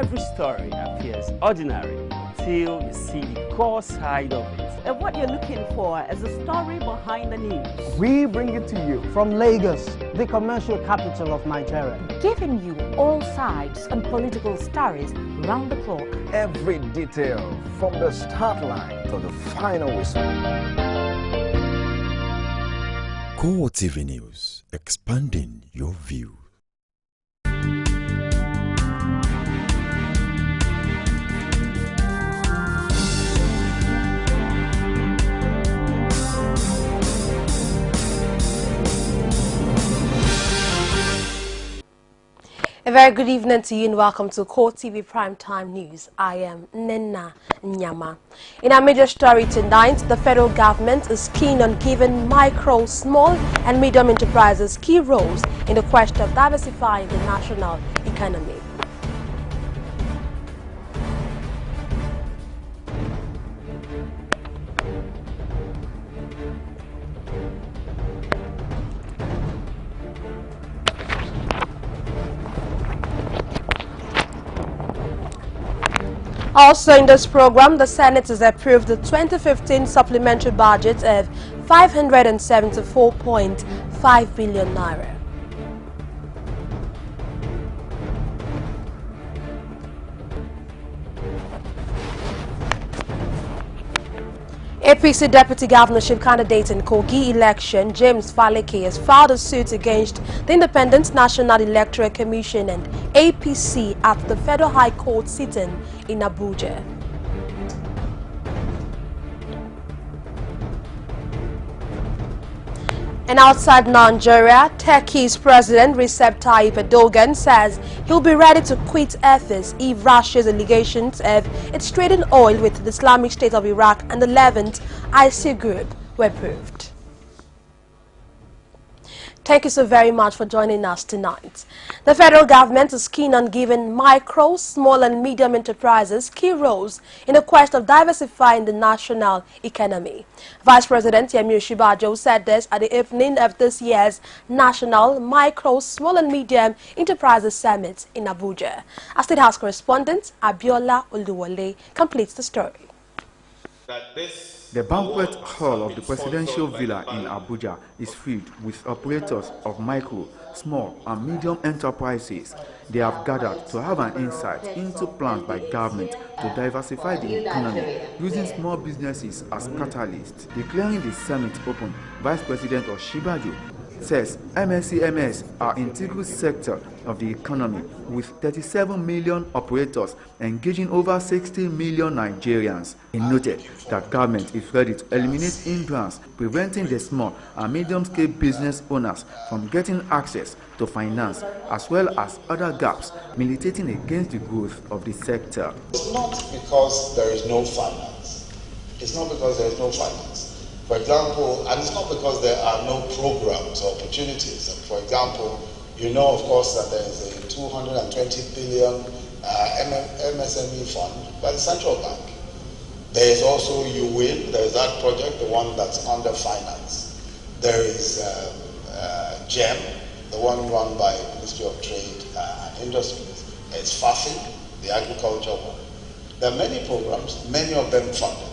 every story appears ordinary until you see the core side of it. And what you're looking for is the story behind the news. We bring it to you from Lagos, the commercial capital of Nigeria. Giving you all sides and political stories round the clock. Every detail from the start line to the final whistle. CoreTV News, expanding your view. A very good evening to you and welcome to CoreTV Primetime News. I am Nena Nyama. In our major story tonight, the federal government is keen on giving micro, small and medium enterprises key roles in the quest of diversifying the national economy. Also in this program, the Senate has approved the 2015 supplementary budget of 574.5 billion naira. APC deputy governorship candidate in Kogi election, James Faleke, has filed a suit against the Independent National Electoral Commission and APC at the Federal High Court sitting in Abuja. And outside Nigeria, Turkey's President Recep Tayyip Erdogan says he'll be ready to quit office if Russia's allegations of its trading oil with the Islamic State of Iraq and the Levant IC group were proved. Thank you so very much for joining us tonight. The federal government is keen on giving micro, small and medium enterprises key roles in the quest of diversifying the national economy. Vice President Yemi Osinbajo said this at the evening of this year's National Micro, Small and Medium Enterprises Summit in Abuja. Our State House correspondent Abiola Oluwole completes the story. The banquet hall of the presidential villa in Abuja is filled with operators of micro, small and medium enterprises. They have gathered to have an insight into plans by government to diversify the economy using small businesses as catalysts. Declaring the summit open, Vice President Osinbajo says MSCMS are an integral sector of the economy with 37 million operators engaging over 60 million Nigerians. He noted that government is ready to eliminate hindrance preventing the small and medium-scale business owners from getting access to finance as well as other gaps militating against the growth of the sector. It's not because there is no finance. It's not because there is no finance. For example, and it's not because there are no programs or opportunities. For example, you know, of course, that there is a 220 billion MSME fund by the central bank. There is also UWIN, there is that project, the one that's under finance. There is GEM, the one run by Ministry of Trade and Industries. There is FAFI, the agriculture one. There are many programs, many of them funded.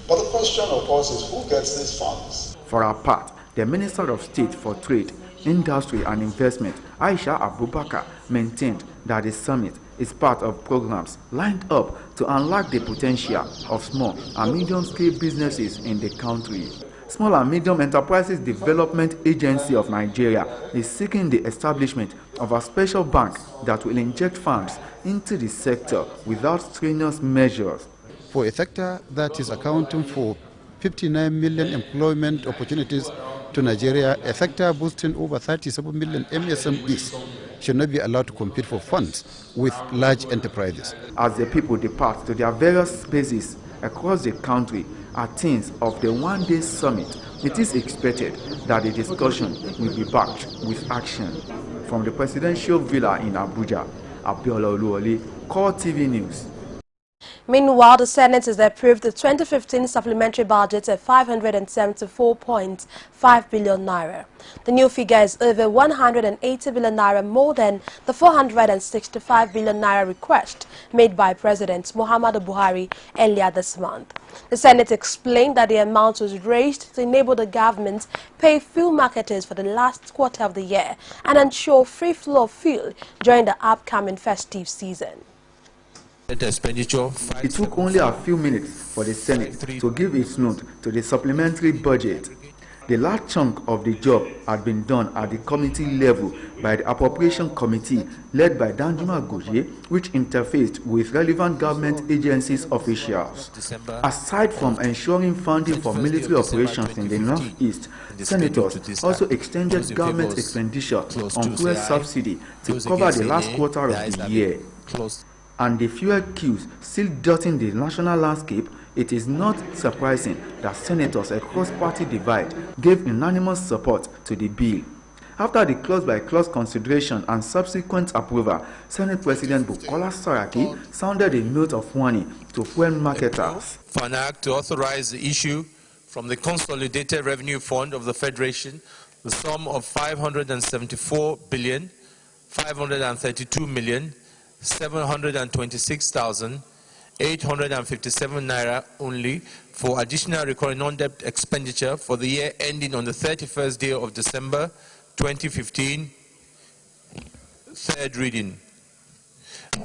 But the question, of course, is who gets these funds? For her part, the Minister of State for Trade, Industry and Investment, Aisha Abubakar, maintained that the summit is part of programs lined up to unlock the potential of small and medium-scale businesses in the country. Small and Medium Enterprises Development Agency of Nigeria is seeking the establishment of a special bank that will inject funds into the sector without strenuous measures. For a sector that is accounting for 59 million employment opportunities to Nigeria, a sector boosting over 37 million MSMEs should not be allowed to compete for funds with large enterprises. As the people depart to their various spaces across the country at things of the one-day summit, it is expected that the discussion will be backed with action. From the presidential villa in Abuja, Abiola Oluwole, CoreTV News. Meanwhile, the Senate has approved the 2015 supplementary budget at 574.5 billion naira. The new figure is over 180 billion naira more than the 465 billion naira request made by President Muhammadu Buhari earlier this month. The Senate explained that the amount was raised to enable the government pay fuel marketers for the last quarter of the year and ensure free flow of fuel during the upcoming festive season. It took only a few minutes for the Senate to give its note to the supplementary budget. The large chunk of the job had been done at the committee level by the Appropriation Committee led by Danjuma Goje, which interfaced with relevant government agencies officials. Aside from ensuring funding for military operations in the Northeast, senators also extended government expenditure on fuel subsidy to cover the last quarter of the year. And the fuel queues still dotting the national landscape, it is not surprising that senators across party divide gave unanimous support to the bill. After the clause-by-clause consideration and subsequent approval, Senate President Bukola Saraki sounded a note of warning to fuel marketers. For an act to authorize the issue from the Consolidated Revenue Fund of the Federation the sum of 574,532,726,857 naira only for additional recurring non-debt expenditure for the year ending on the 31st day of December 2015. Third reading.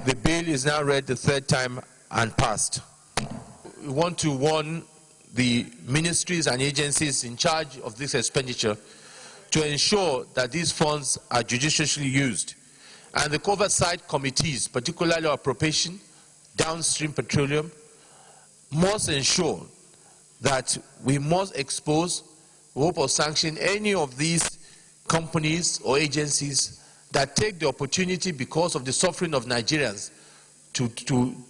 The bill is now read the third time and passed. We want to warn the ministries and agencies in charge of this expenditure to ensure that these funds are judiciously used. And the oversight committees, particularly appropriation, downstream petroleum, must ensure that we must expose, hope or sanction any of these companies or agencies that take the opportunity because of the suffering of Nigerians to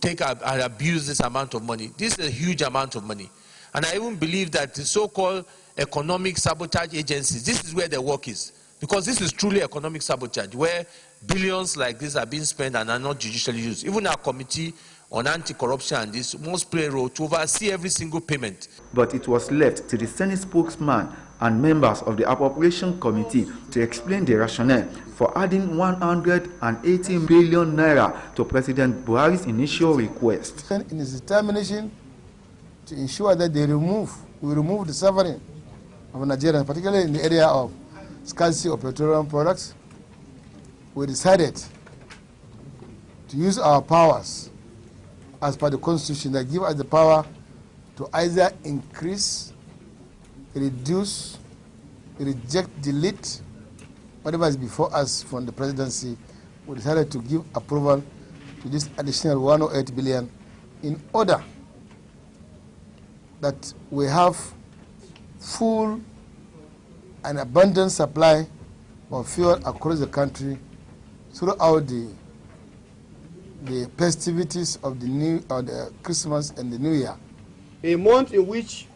take and abuse this amount of money. This is a huge amount of money. And I even believe that the so-called economic sabotage agencies, this is where their work is. Because this is truly economic sabotage, where billions like this are being spent and are not judicially used. Even our committee on anti-corruption and this must play a role to oversee every single payment. But it was left to the Senate spokesman and members of the Appropriation Committee to explain the rationale for adding 180 billion naira to President Buhari's initial request. In his determination to ensure that we remove the suffering of Nigerians, particularly in the area of scarcity of petroleum products, we decided to use our powers as per the Constitution that give us the power to either increase, reduce, reject, delete, whatever is before us from the presidency. We decided to give approval to this additional 108 billion in order that we have full and abundant supply of fuel across the country throughout the festivities of the Christmas and the New Year. A month in which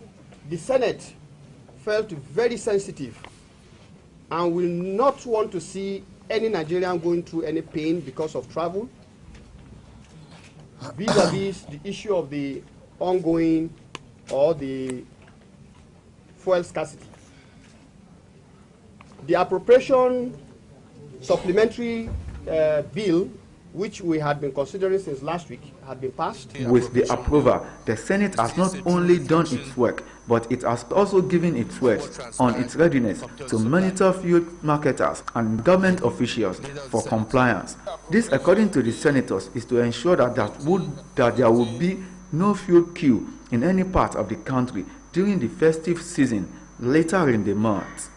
the Senate felt very sensitive and will not want to see any Nigerian going through any pain because of travel, vis-a-vis the issue of the ongoing or the fuel scarcity. The appropriation supplementary bill, which we had been considering since last week, had been passed. With the approval, the Senate has not only done its work, but it has also given its word on its readiness to monitor fuel marketers and government officials for compliance. This, according to the senators, is to ensure that there will be no fuel queue in any part of the country during the festive season later in the month.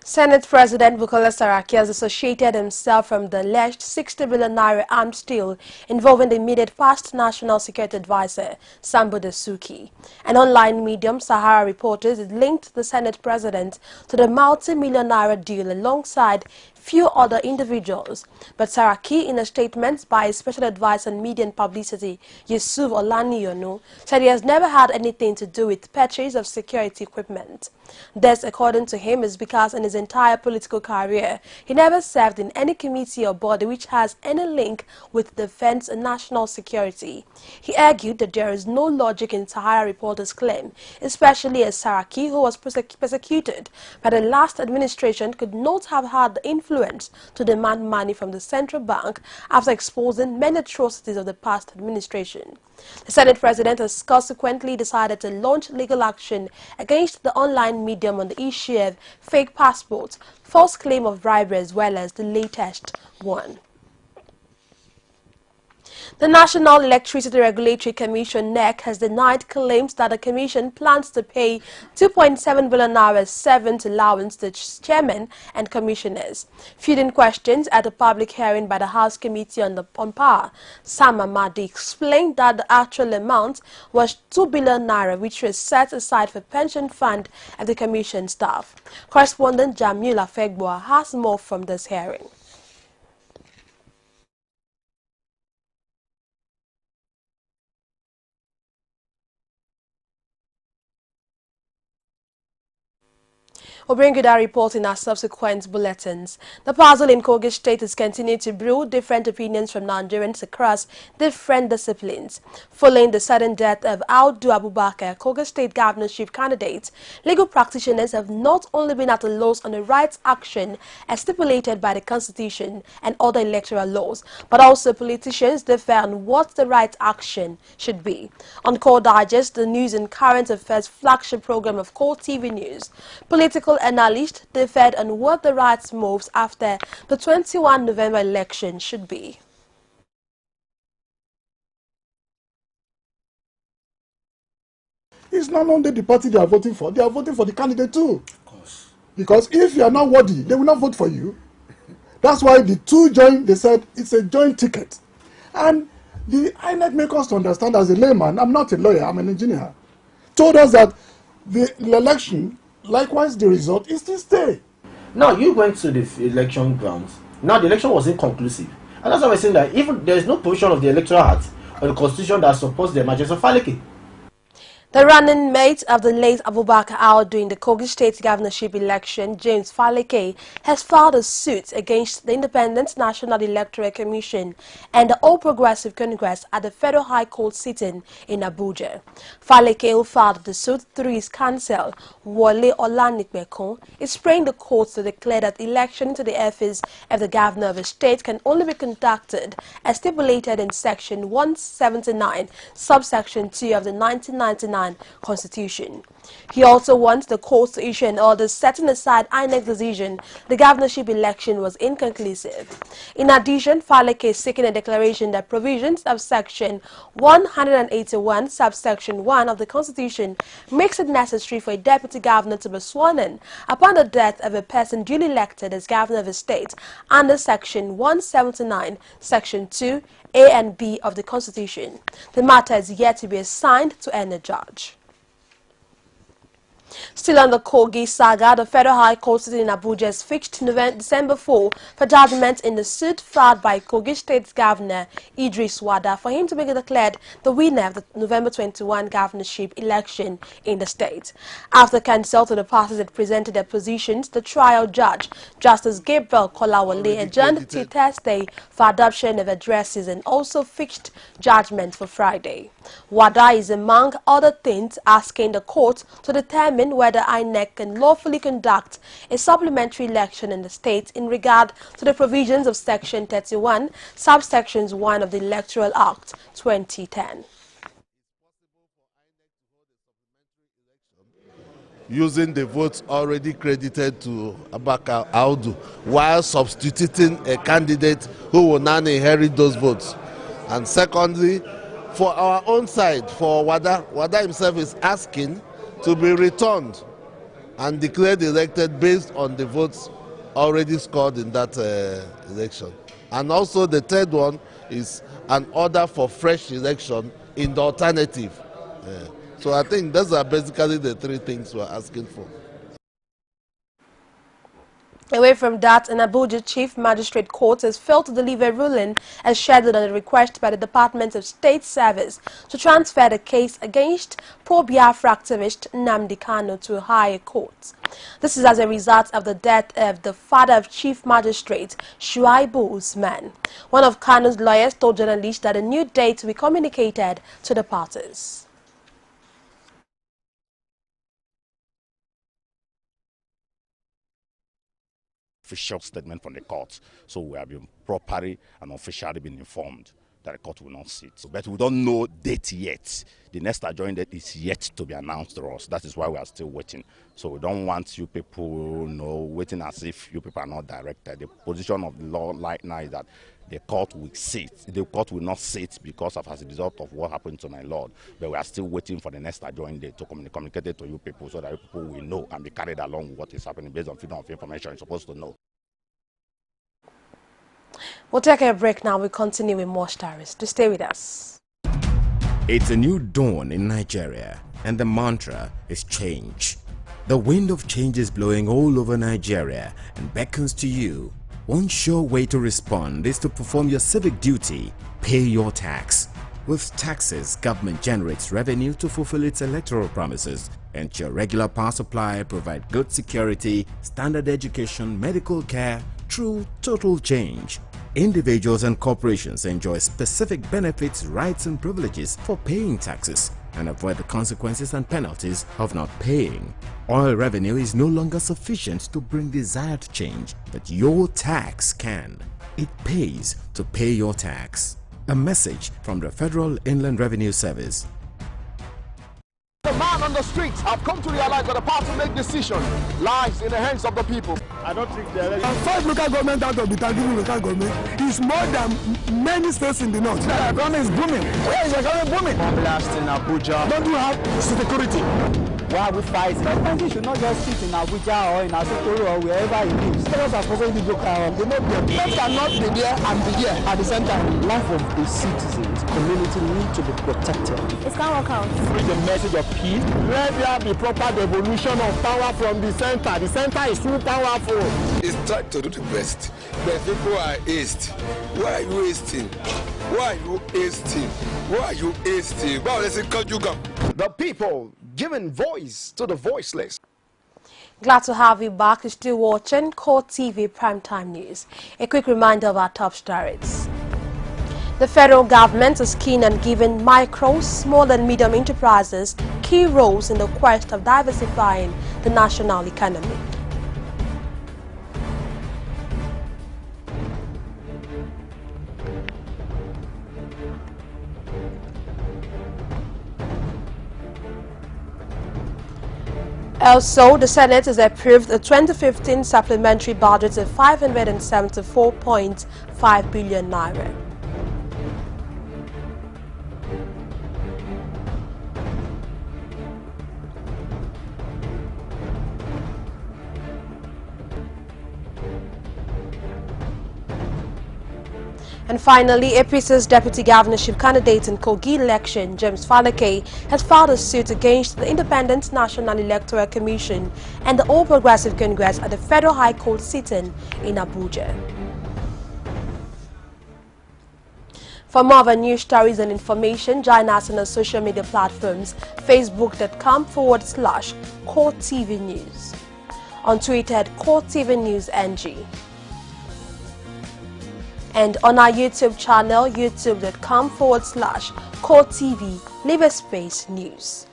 Senate President Bukola Saraki has dissociated himself from the alleged 60 billion naira arms deal involving the immediate past National Security Advisor, Sambo Dasuki. An online medium, Sahara Reporters, linked the Senate President to the multi-million naira deal alongside few other individuals. But Saraki, in a statement by his special advisor on media and publicity, Yusuf Olaniyono, said he has never had anything to do with purchase of security equipment. This, according to him, is because in his entire political career, he never served in any committee or body which has any link with defense and national security. He argued that there is no logic in Sahara Reporter's claim, especially as Saraki, who was persecuted by the last administration, could not have had the influence to demand money from the central bank after exposing many atrocities of the past administration. The Senate President has consequently decided to launch legal action against the online medium on the issue of fake passports, false claim of bribery, as well as the latest one. The National Electricity Regulatory Commission (NEC) has denied claims that the Commission plans to pay 2.7 billion naira severance allowance to chairmen and commissioners. Fielding questions at a public hearing by the House Committee on Power, Sam Amadi explained that the actual amount was 2 billion naira, which was set aside for pension fund of the Commission staff. Correspondent Jamila Fegboa has more from this hearing. We'll bring you that report in our subsequent bulletins. The puzzle in Kogi State has continued to brew different opinions from Nigerians across different disciplines. Following the sudden death of Audu Abubakar, Kogi State governorship candidate, legal practitioners have not only been at a loss on the rights action as stipulated by the Constitution and other electoral laws, but also politicians differ on what the right action should be. On Core Digest, the news and current affairs flagship program of CoreTV News, political analysts differed on what the right moves after the 21 November election should be. It's not only the party they are voting for the candidate too. Of course. Because if you are not worthy, they will not vote for you. That's why the two joined, they said it's a joint ticket. And the INEC make us to understand as a layman, I'm not a lawyer, I'm an engineer, told us that the election, likewise the result, is to stay. Now you went to the election grounds. Now the election was inconclusive. And that's why we're saying that even there is no provision of the Electoral Act or the Constitution that supports the emergence of Faleke. The running mate of the late Abubakar Audu in the Kogi State governorship election, James Faleke, has filed a suit against the Independent National Electoral Commission and the All Progressive Congress at the Federal High Court sitting in Abuja. Faleke, who filed the suit through his counsel, Wole Olanikbekun, is praying the courts to declare that election into the office of the governor of a state can only be conducted as stipulated in Section 179, subsection 2 of the 1999 Constitution. He also wants the courts to issue an order setting aside INEC's decision the governorship election was inconclusive. In addition, Faleke is seeking a declaration that provisions of Section 181, subsection 1 of the Constitution makes it necessary for a deputy governor to be sworn in upon the death of a person duly elected as governor of a state under Section 179, Section 2, A and B of the Constitution. The matter is yet to be assigned to any judge. Still on the Kogi saga, the Federal High Court sitting in Abuja has fixed December 4 for judgment in the suit filed by Kogi State's Governor Idris Wada for him to be declared the winner of the November 21 governorship election in the state. After consulting the parties that presented their positions, the trial judge, Justice Gabriel Kolawole, adjourned till Thursday for adoption of addresses and also fixed judgment for Friday. Wada is, among other things, asking the court to determine whether INEC can lawfully conduct a supplementary election in the state in regard to the provisions of Section 31, subsections 1 of the Electoral Act 2010. Using the votes already credited to Abubakar Audu while substituting a candidate who will now inherit those votes. And secondly, for our own side, for Wada himself is asking to be returned and declared elected based on the votes already scored in that election. And also the third one is an order for fresh election in the alternative. So I think those are basically the three things we're asking for. Away from that, an Abuja Chief Magistrate Court has failed to deliver a ruling as scheduled on a request by the Department of State Service to transfer the case against pro-Biafra activist Nnamdi Kanu to a higher court. This is as a result of the death of the father of Chief Magistrate Shuaibu Usman. One of Kanu's lawyers told journalists that a new date will be communicated to the parties. Official statement from the court, so we have been properly and officially been informed that the court will not sit. But we don't know date yet. The next adjourned date is yet to be announced to us. That is why we are still waiting. So we don't want you people, waiting as if you people are not directed. The position of the law right now is that the court will sit. The court will not sit because as a result of what happened to my lord. But we are still waiting for the next adjourned date to communicate it to you people so that you people will know and be carried along with what is happening based on freedom of information you're supposed to know. We'll take a break now. We'll continue with more stories. To stay with us. It's a new dawn in Nigeria, and the mantra is change. The wind of change is blowing all over Nigeria and beckons to you. One sure way to respond is to perform your civic duty, pay your tax. With taxes, government generates revenue to fulfill its electoral promises, ensure regular power supply, provide good security, standard education, medical care, through total change. Individuals and corporations enjoy specific benefits, rights and privileges for paying taxes and avoid the consequences and penalties of not paying. Oil revenue is no longer sufficient to bring desired change, but your tax can. It pays to pay your tax. A message from the Federal Inland Revenue Service. The man on the streets have come to realize that the power to make decisions lies in the hands of the people. I don't think the election. 5 local government out of the 30 local government is more than many states in the north. The economy is booming. Where is the economy booming? Blast in Abuja. Don't you have security? Why are we fighting? Government should not just sit in Abuja or in Asokoro or wherever it is. Those are supposed to be local. They know them cannot be there and be here at the same time. Life of the citizens, community need to be protected. It can't work out. Bring the message of peace. Let there be proper devolution of power from the center. The center is too powerful. It's time to do the best. But people are hasty. Why are you hasting? Why are you hasting? Why are you hasting? The people giving voice to the voiceless. Glad to have you back. You're still watching CoreTV Primetime News. A quick reminder of our top stories. The federal government is keen on giving micro, small and medium enterprises key roles in the quest of diversifying the national economy. Also, the Senate has approved a 2015 supplementary budget of 574.5 billion naira. And finally, APC's deputy governorship candidate in Kogi election, James Falake, has filed a suit against the Independent National Electoral Commission and the All Progressive Congress at the Federal High Court sitting in Abuja. For more of our news stories and information, join us on our social media platforms, facebook.com/CoreTV News, on Twitter at CoreTV News NG, and on our YouTube channel, youtube.com/CoreTV Live Space News.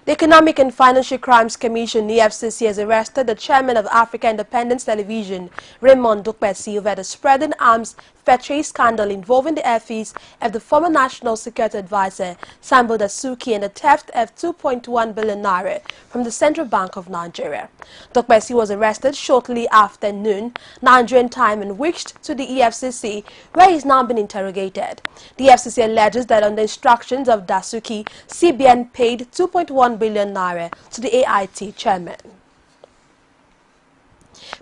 The Economic and Financial Crimes Commission, EFCC, has arrested the chairman of Africa Independence Television, Raymond Dukbesi, over the spreading arms fetchery scandal involving the office of the former National Security Advisor, Sambo Dasuki, and the theft of 2.1 billion naira from the Central Bank of Nigeria. Dukbesi was arrested shortly after noon, Nigerian time, and whisked to the EFCC, where he is now being interrogated. The EFCC alleges that on the instructions of Dasuki, CBN paid 2.1 billion naira to the AIT chairman.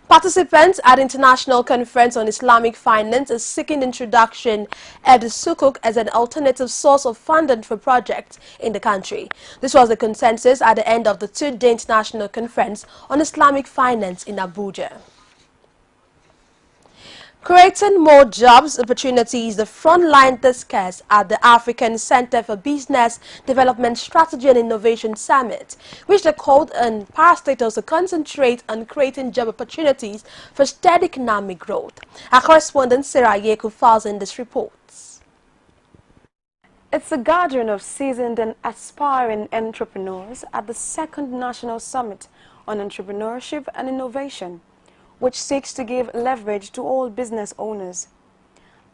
Participants at the International Conference on Islamic Finance is seeking introduction at the Sukuk as an alternative source of funding for projects in the country. This was the consensus at the end of the two-day International Conference on Islamic Finance in Abuja. Creating more jobs opportunities, the frontline discussed at the African Center for Business Development Strategy and Innovation Summit, which they called on parastatals to concentrate on creating job opportunities for steady economic growth. Our correspondent Sarah Yeku files in this report. It's a gathering of seasoned and aspiring entrepreneurs at the second National Summit on Entrepreneurship and Innovation, which seeks to give leverage to all business owners.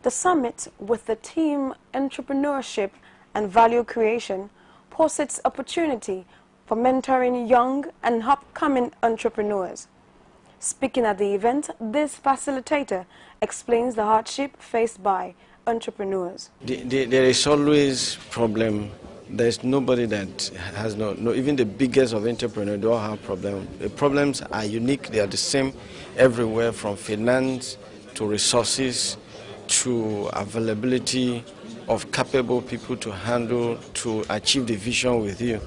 The summit, with the theme Entrepreneurship and Value Creation, posits opportunity for mentoring young and upcoming entrepreneurs. Speaking at the event, this facilitator explains the hardship faced by entrepreneurs. There is always problem. There's nobody that has no, even the biggest of entrepreneurs don't have problems. The problems are unique. They are the same everywhere, from finance to resources to availability of capable people to handle, to achieve the vision with you.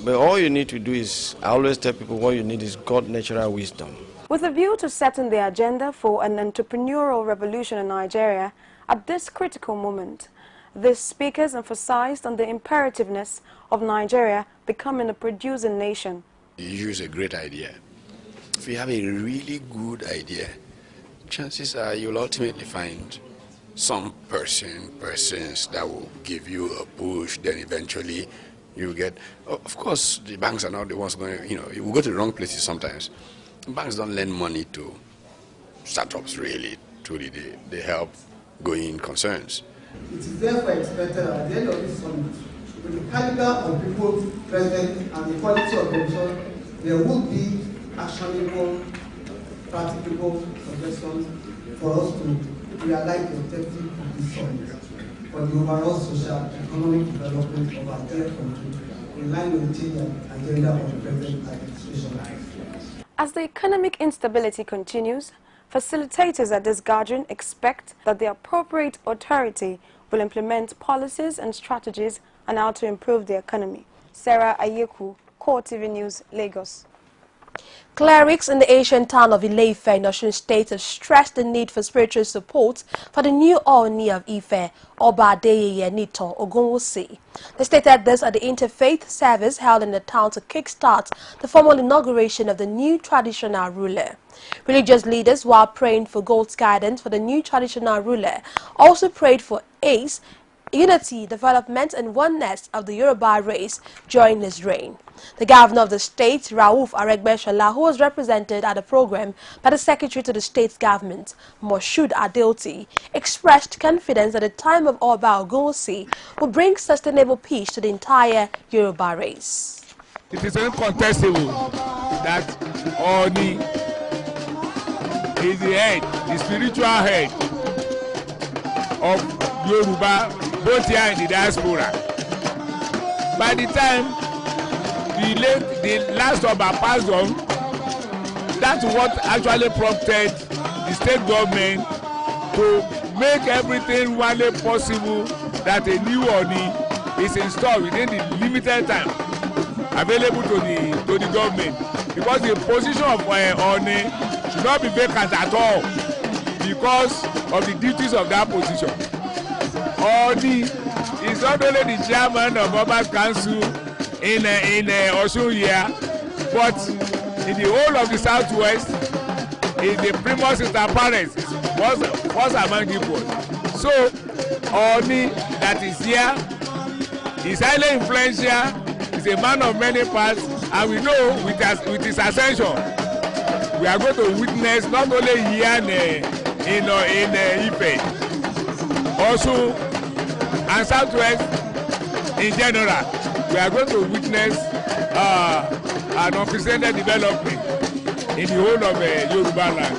But all you need to do is, I always tell people, what you need is God's natural wisdom. With a view to setting the agenda for an entrepreneurial revolution in Nigeria at this critical moment, these speakers emphasized on the imperativeness of Nigeria becoming a producing nation. You use a great idea. If you have a really good idea, chances are you'll ultimately find some persons that will give you a push, then eventually you get, of course, the banks are not the ones going, you will go to the wrong places sometimes. Banks don't lend money to startups really, truly, they help going concerns. It is therefore expected at the end of this summit, with the caliber of people present and the quality of them, there will be actionable, practicable suggestions for us to realize the objective of this summit for the overall social and economic development of our dear country, in line with the changing agenda of the present administration. As the economic instability continues, facilitators at this gathering expect that the appropriate authority will implement policies and strategies on how to improve the economy. Sarah Ayeku, CoreTV News, Lagos. Clerics in the ancient town of Ile-Ife in Osun State have stressed the need for spiritual support for the new Ooni of Ife, Oba Adeyeye Nito Ogunwusi. They stated this at the interfaith service held in the town to kickstart the formal inauguration of the new traditional ruler. Religious leaders, while praying for God's guidance for the new traditional ruler, also prayed for ace, unity, development and oneness of the Yoruba race during his reign. The governor of the state, Rauf Aregbesola, who was represented at the program by the secretary to the state government, Moshood Adeoti, expressed confidence that the time of Oba Ogunwusi will bring sustainable peace to the entire Yoruba race. It is incontestable that Ooni is the head, the spiritual head of Yoruba, both here in the diaspora. By the time the last Oba passed on, that's what actually prompted the state government to make everything widely possible that a new Ooni is installed within the limited time available to the government, because the position of Ooni should not be vacant at all because of the duties of that position. Ooni is not only the chairman of Oba's Council in Osun here, but in the whole of the Southwest is the primus inter pares, first among equals. So Ooni that is here is highly influential, is a man of many parts, and we know with his ascension we are going to witness not only here in Ife, Osun and Southwest in general, we are going to witness an unprecedented development in the whole of Yoruba land.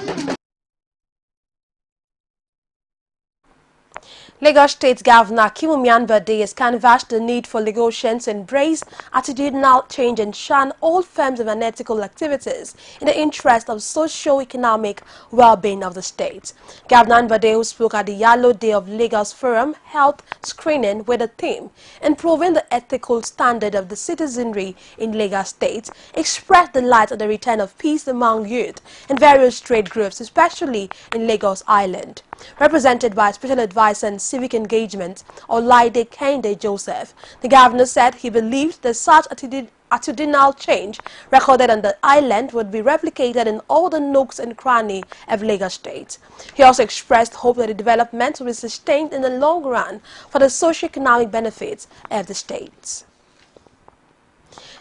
Lagos State Governor Kimumi Anbade has canvassed the need for Lagosians to embrace attitudinal change and shun all forms of unethical activities in the interest of socio-economic well-being of the state. Governor Anbade, who spoke at the Yellow Day of Lagos Forum Health Screening with the theme Improving the Ethical Standard of the Citizenry in Lagos State, expressed delight at the return of peace among youth and various trade groups, especially in Lagos Island. Represented by Special Advisor and Civic Engagement, Olaide Kende Joseph, the governor said he believes that such attitudinal change recorded on the island would be replicated in all the nooks and crannies of Lagos State. He also expressed hope that the development will be sustained in the long run for the socio-economic benefits of the state.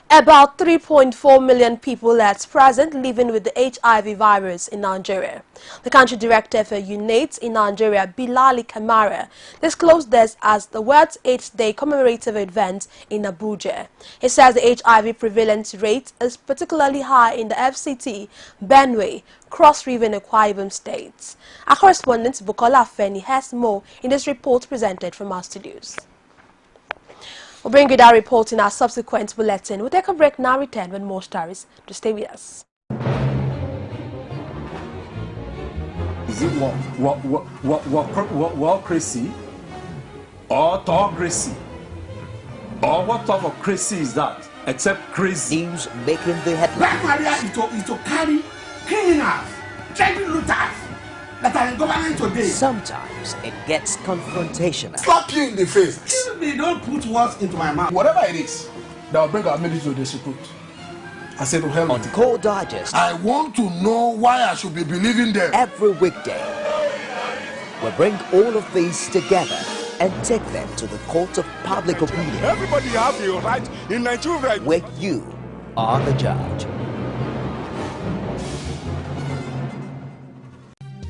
About 3.4 million people at present living with the HIV virus in Nigeria. The country director for UNAIDS in Nigeria, Bilali Kamara, disclosed this as the World's AIDS Day commemorative event in Abuja. He says the HIV prevalence rate is particularly high in the FCT, Benue, Cross River and Akwa Ibom states. Our correspondent Bukola Feni has more in this report presented from our studios. We'll bring you that report in our subsequent bulletin. We'll take a break now, return with more stories. To stay with us. Is it crazy or autocracy? Or what type of crazy is that? Except crazy. News making the headlines. Black Maria is to carry criminals, trading looters that are in government today. Sometimes it gets confrontational. Slap you in the face. Excuse me, don't put words into my mouth. Whatever it is that will bring our military to disrepute, I said to hell. On Core Digest, I want to know why I should be believing them. Every weekday, we bring all of these together and take them to the court of public opinion. Everybody has a right in Nigeria. Where you are the judge.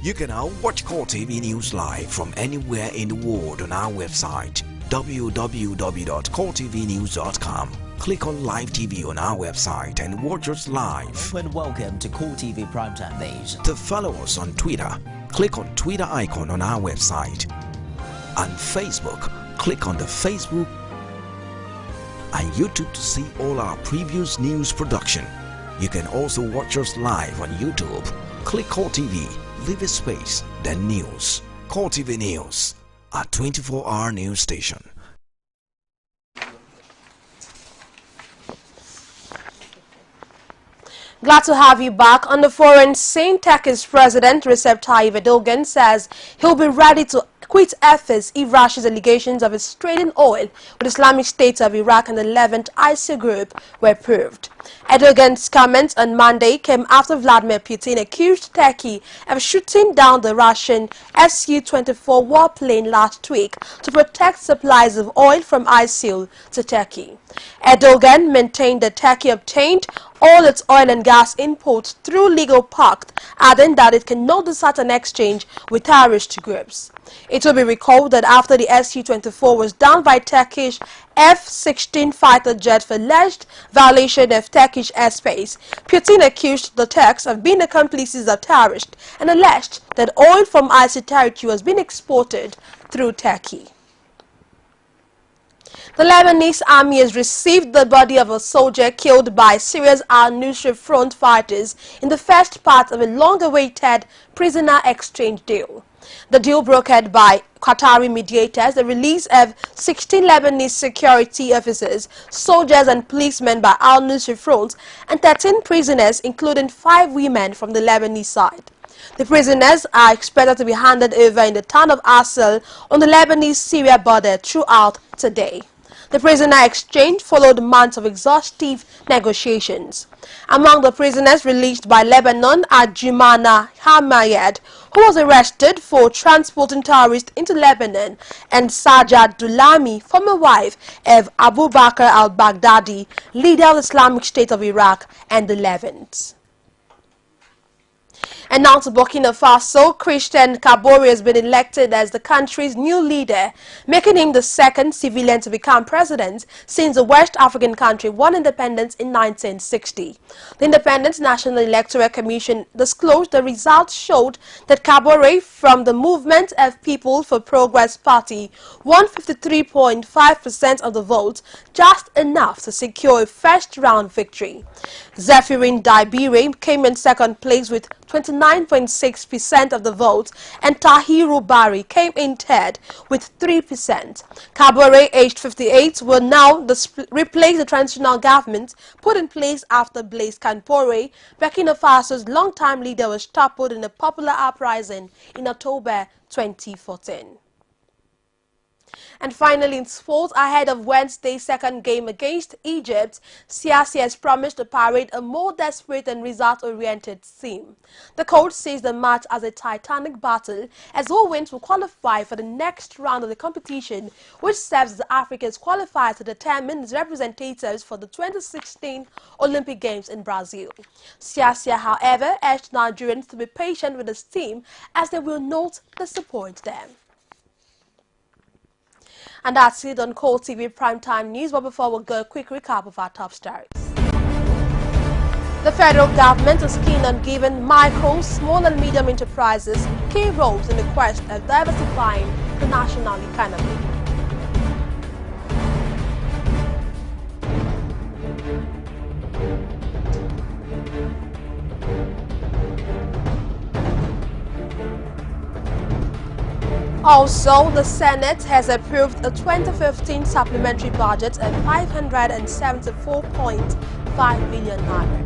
You can now watch CoreTV News live from anywhere in the world on our website www.coretvnews.com. Click on Live TV on our website and watch us live. And welcome to CoreTV Primetime Days. To follow us on Twitter, click on Twitter icon on our website. On Facebook, click on the Facebook and YouTube to see all our previous news production. You can also watch us live on YouTube. Click CoreTV, leave a space, then news. CoreTV News, a 24-hour news station. Glad to have you back. On the foreign scene, Turkey's President Recep Tayyip Erdogan says he'll be ready to quit office if Russia's allegations of its trading oil with Islamic State of Iraq and the Levant ISIL group were proved. Erdogan's comments on Monday came after Vladimir Putin accused Turkey of shooting down the Russian Su-24 warplane last week to protect supplies of oil from ISIL to Turkey. Erdogan maintained that Turkey obtained all its oil and gas imports through legal pact, adding that it cannot decide an exchange with terrorist groups. It will be recalled that after the Su-24 was downed by Turkish F-16 fighter jet for alleged violation of Turkish airspace, Putin accused the Turks of being accomplices of terrorists and alleged that oil from ISIL territory was being exported through Turkey. The Lebanese army has received the body of a soldier killed by Syria's al-Nusra Front fighters in the first part of a long-awaited prisoner exchange deal. The deal brokered by Qatari mediators, the release of 16 Lebanese security officers, soldiers and policemen by al-Nusra Front, and 13 prisoners, including 5 women from the Lebanese side. The prisoners are expected to be handed over in the town of Arsal on the Lebanese-Syria border throughout today. The prisoner exchange followed months of exhaustive negotiations. Among the prisoners released by Lebanon are Jumana Hamayed, who was arrested for transporting terrorists into Lebanon, and Sajad Dulami, former wife of Abu Bakr al-Baghdadi, leader of the Islamic State of Iraq and the Levant. And now to Burkina Faso, Christian Kabore has been elected as the country's new leader, making him the second civilian to become president since the West African country won independence in 1960. The Independent National Electoral Commission disclosed the results showed that Kabore from the Movement of People for Progress Party won 53.5% of the votes, just enough to secure a first-round victory. Zephyrin Daibire came in second place with 29.6% of the votes, and Tahiru Bari came in third with 3%. Kabore, aged 58, will now replace the transitional government put in place after Blaise Compaoré, Burkina Faso's longtime leader, was toppled in a popular uprising in October 2014. And finally, in sports, ahead of Wednesday's second game against Egypt, CRC has promised to parade a more desperate and result-oriented team. The coach sees the match as a titanic battle, as all wins will qualify for the next round of the competition, which serves as Africa's qualifier to determine its representatives for the 2016 Olympic Games in Brazil. CRC, however, urged Nigerians to be patient with his team, as they will not disappoint them. And that's it on CoreTV Primetime News. But before we go, a quick recap of our top stories. The federal government is keen on giving micro, small and medium enterprises key roles in the quest of diversifying the national economy. Also, the Senate has approved a 2015 supplementary budget of 574.5 billion naira.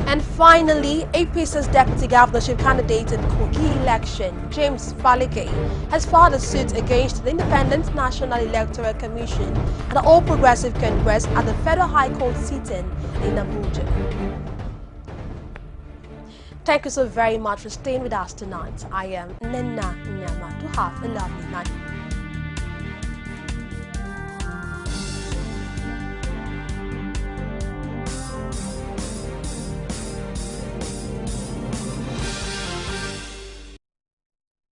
And finally, APC's deputy governorship candidate in Kogi election, James Falike, has filed a suit against the Independent National Electoral Commission and the All Progressive Congress at the Federal High Court sitting in Abuja. Thank you so very much for staying with us tonight. I am Nena Nyama. Do have a lovely night.